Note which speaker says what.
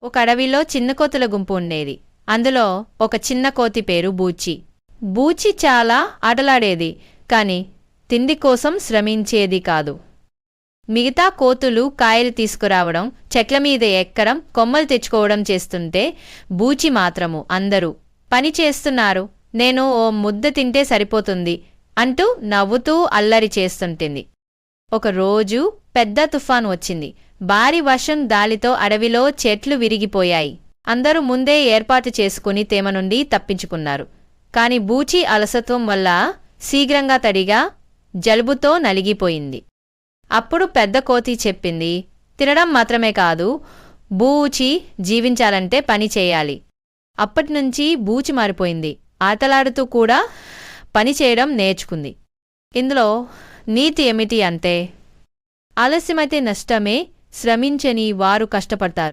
Speaker 1: ఒక అడవిలో చిన్న కోతుల గుంపు ఉండేది. అందులో ఒక చిన్న కోతి పేరు బూచి. బూచి చాలా ఆటలాడేది, కాని తిండి కోసం శ్రమించేది కాదు. మిగతా కోతులు కాయలు తీసుకురావడం, చెట్లమీద ఎక్కడం, కొమ్మలు తెచ్చుకోవడం చేస్తుంటే బూచి మాత్రము అందరూ పని చేస్తున్నారు, నేను ఓ ముద్ద తింటే సరిపోతుంది అంటూ నవ్వుతూ అల్లరి చేస్తుంటుంది. ఒకరోజు పెద్ద తుఫాను వచ్చింది. భారీ వర్షం గాలితో అడవిలో చెట్లు విరిగిపోయాయి. అందరూ ముందే ఏర్పాటు చేసుకుని తేమ నుండి తప్పించుకున్నారు. కాని బూచి అలసత్వం వల్ల శీఘ్రంగా తడిగా జలుబుతో నలిగిపోయింది. అప్పుడు పెద్ద కోతి చెప్పింది, తినడం మాత్రమే కాదు, బూచి జీవించాలంటే పని చేయాలి. అప్పటినుంచి బూచి మారిపోయింది. ఆటలాడుతూ కూడా పని చేయడం నేర్చుకుంది. ఇందులో నీతి ఏమిటి అంటే, ఆలస్యమైతే నష్టమే, శ్రమించని వారు కష్టపడతారు.